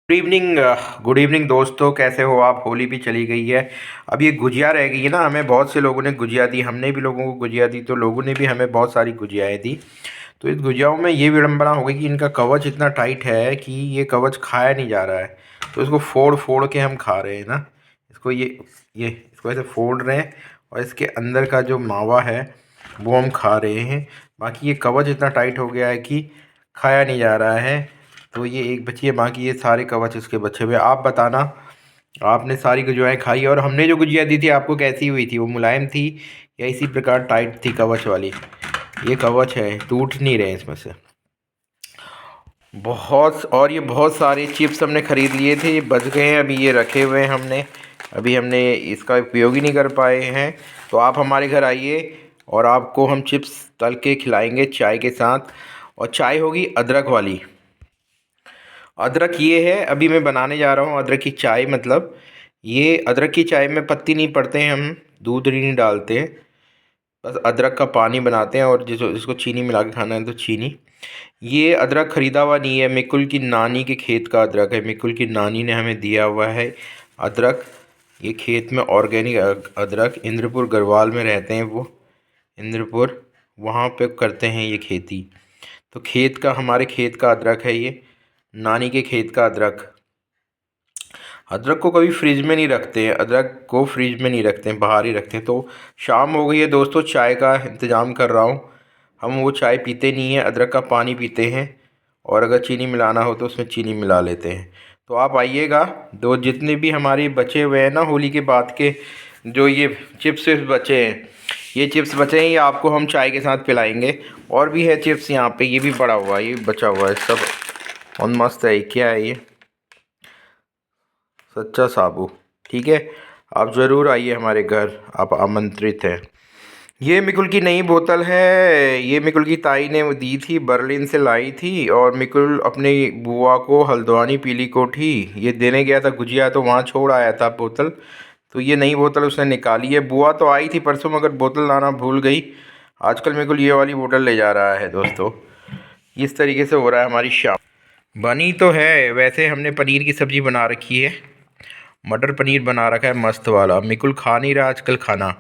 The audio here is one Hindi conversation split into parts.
गुड इवनिंग दोस्तों, कैसे हो आप। होली भी चली गई है। अब ये गुजिया रह गई है ना। हमें बहुत से लोगों ने गुजिया दी, हमने भी लोगों को गुजिया दी, तो लोगों ने भी हमें बहुत सारी गुजियाएँ दी। तो इस गुजियाओं में ये विडंबना हो गई कि इनका कवच इतना टाइट है कि ये कवच खाया नहीं जा रहा है। तो इसको फोड़ फोड़ के हम खा रहे हैं ना। इसको ये इसको ऐसे फोड़ रहे हैं और इसके अंदर का जो मावा है वो हम खा रहे हैं। बाकी ये कवच इतना टाइट हो गया है कि खाया नहीं जा रहा है। तो ये एक बची है, बाकी ये सारे कवच इसके बचे हुए। आप बताना, आपने सारी गुजियाएँ खाई और हमने जो गुजिया दी थी आपको कैसी हुई थी। वो मुलायम थी या इसी प्रकार टाइट थी कवच वाली। ये कवच है, टूट नहीं रहे इसमें से बहुत। और ये बहुत सारे चिप्स हमने ख़रीद लिए थे, ये बच गए हैं, अभी ये रखे हुए हैं हमने। अभी हमने इसका उपयोग ही नहीं कर पाए हैं। तो आप हमारे घर आइए और आपको हम चिप्स तल के खिलाएंगे चाय के साथ। और चाय होगी अदरक वाली। अदरक ये है, अभी मैं बनाने जा रहा हूँ अदरक की चाय। मतलब ये अदरक की चाय में पत्ती नहीं पड़ते हैं, हम दूध नहीं डालते हैं, बस अदरक का पानी बनाते हैं। और जिसको जिसको चीनी मिला के खाना है तो चीनी। ये अदरक ख़रीदा हुआ नहीं है, मिकुल की नानी के खेत का अदरक है। मिकुल की नानी ने हमें दिया हुआ है अदरक। ये खेत में ऑर्गेनिक अदरक, इंद्रपुर गढ़वाल में रहते हैं वो। इंद्रपुर वहाँ पे करते हैं ये खेती। तो खेत का, हमारे खेत का अदरक है ये, नानी के खेत का अदरक। अदरक को कभी फ्रिज में नहीं रखते हैं, अदरक को फ्रिज में नहीं रखते हैं, बाहर ही रखते हैं। तो शाम हो गई है दोस्तों, चाय का इंतज़ाम कर रहा हूँ। हम वो चाय पीते नहीं हैं, अदरक का पानी पीते हैं। और अगर चीनी मिलाना हो तो उसमें चीनी मिला लेते हैं। तो आप आइएगा। दो जितने भी हमारे बचे हुए हैं ना होली के बाद के, जो ये चिप्स विप्स बचे हैं, ये चिप्स बचे हैं, ये आपको हम चाय के साथ पिलाएंगे। और भी है चिप्स यहाँ पे, ये भी पड़ा हुआ है, ये बचा हुआ है सब। और मस्त है। क्या है ये? सच्चा साबू। ठीक है, आप ज़रूर आइए हमारे घर, आप आमंत्रित हैं। ये मिकुल की नई बोतल है। ये मिकुल की ताई ने वो दी थी, बर्लिन से लाई थी। और मिकुल अपनी बुआ को, हल्द्वानी पीली कोठी, ये देने गया था गुजिया, तो वहाँ छोड़ आया था बोतल। तो ये नई बोतल उसने निकाली है। बुआ तो आई थी परसों, मगर बोतल लाना भूल गई। आजकल मिकुल ये वाली बोतल ले जा रहा है दोस्तों। इस तरीके से हो रहा है हमारी शाम। बनी तो है, वैसे हमने पनीर की सब्ज़ी बना रखी है, मटर पनीर बना रखा है मस्त वाला। मिकुल खा नहीं रहा आजकल खाना,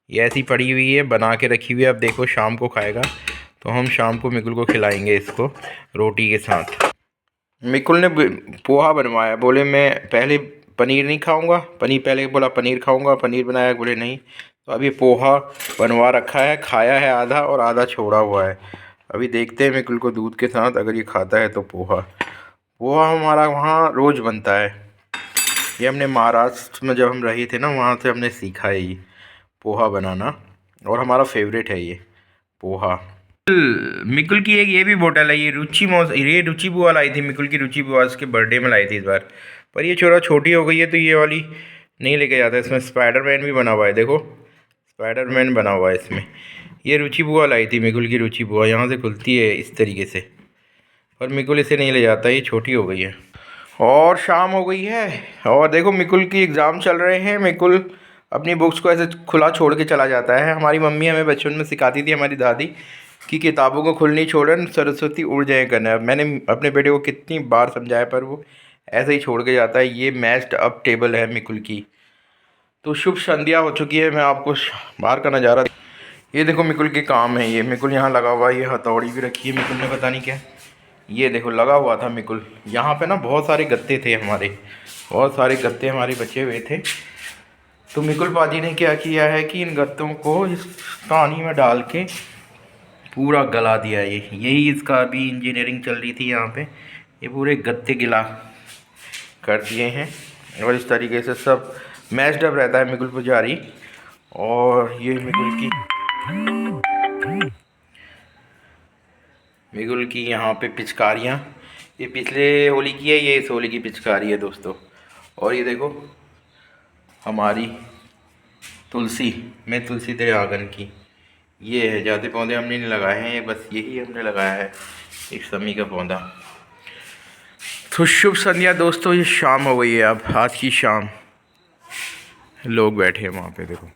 ये ऐसी पड़ी हुई है, बना के रखी हुई है। अब देखो शाम को खाएगा, तो हम शाम को मिकुल को खिलाएंगे इसको रोटी के साथ। मिकुल ने पोहा बनवाया, बोले मैं पहले पनीर नहीं खाऊंगा। पनीर पहले बोला पनीर खाऊंगा, पनीर बनाया, बोले नहीं। तो अभी पोहा बनवा रखा है, खाया है आधा और आधा छोड़ा हुआ है। अभी देखते हैं मिकुल को दूध के साथ, अगर ये खाता है तो पोहा। पोहा हमारा वहाँ रोज़ बनता है। ये हमने महाराष्ट्र में जब हम रहे थे ना, वहाँ से हमने सीखा है ये पोहा बनाना। और हमारा फेवरेट है ये पोहा। मिकुल की एक ये भी बोतल है, ये रुचि बुआ लाई थी। मिकुल की रुचि बुआ उसके बर्थडे में लाई थी इस बार। पर ये छोटा छोटी हो गई है, तो ये वाली नहीं लेके जाता। इसमें स्पाइडरमैन भी बना हुआ है, देखो स्पाइडरमैन बना हुआ है इसमें। ये रुचि बुआ लाई थी, मिकुल की रुचि बुआ, यहाँ से खुलती है इस तरीके से। और मिकुल इसे नहीं ले जाता, ये छोटी हो गई है। और शाम हो गई है, और देखो मिकुल की एग्ज़ाम चल रहे हैं। मिकुल अपनी बुक्स को ऐसे खुला छोड़ के चला जाता है। हमारी मम्मी हमें बचपन में सिखाती थी, हमारी दादी, कि किताबों को खुलनी छोड़न सरस्वती उड़ जाए करना है। मैंने अपने बेटे को कितनी बार समझाया, पर वो ऐसे ही छोड़ के जाता है। ये मैच्ड अप टेबल है मिकुल की। तो शुभ संध्या हो चुकी है, मैं आपको बाहर का नज़ारा। ये देखो मिकुल के काम है, ये मिकुल यहाँ लगा हुआ है, ये हथौड़ी भी रखी है मिकुल ने, पता नहीं क्या। ये देखो लगा हुआ था मिकुल। यहाँ पे ना बहुत सारे गत्ते थे हमारे, बहुत सारे गत्ते हमारे बचे हुए थे। तो मिकुल पाजी ने क्या किया है कि इन गत्तों को इस पानी में डाल के पूरा गला दिया। ये यही इसका अभी इंजीनियरिंग चल रही थी यहाँ पे। ये पूरे गत्ते गिला कर दिए हैं, और इस तरीके से सब मैच्ड अप रहता है मिकुल पुजारी। और ये मिकुल की यहाँ पे पिचकारियाँ, ये पिछले होली की है, ये इस होली की पिचकारी है दोस्तों। और ये देखो हमारी तुलसी, मैं तुलसी तेरे आंगन की, ये है। ज़्यादा पौधे हमने नहीं लगाए हैं, ये बस यही हमने लगाया है, एक समी का पौधा। तो शुभ संध्या दोस्तों, ये शाम हो गई है, अब आज की शाम। लोग बैठे हैं वहाँ पे, देखो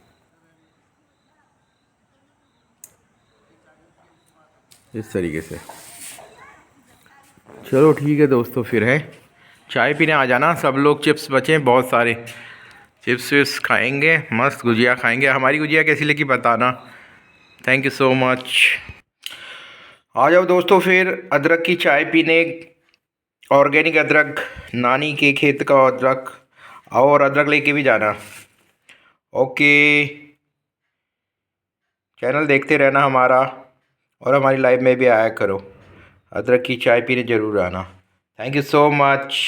इस तरीके से। चलो ठीक है दोस्तों, फिर है चाय पीने आ जाना सब लोग। चिप्स बचे हैं बहुत सारे, चिप्स विप्स खाएंगे, मस्त गुजिया खाएंगे। हमारी गुजिया कैसी लगी बताना। Thank you so much. आ जाओ दोस्तों फिर अदरक की चाय पीने। ऑर्गेनिक अदरक, नानी के खेत का अदरक, और अदरक लेके भी जाना। ओके, चैनल देखते रहना हमारा, और हमारी लाइव में भी आया करो। अदरक की चाय पीने ज़रूर आना। Thank you so much.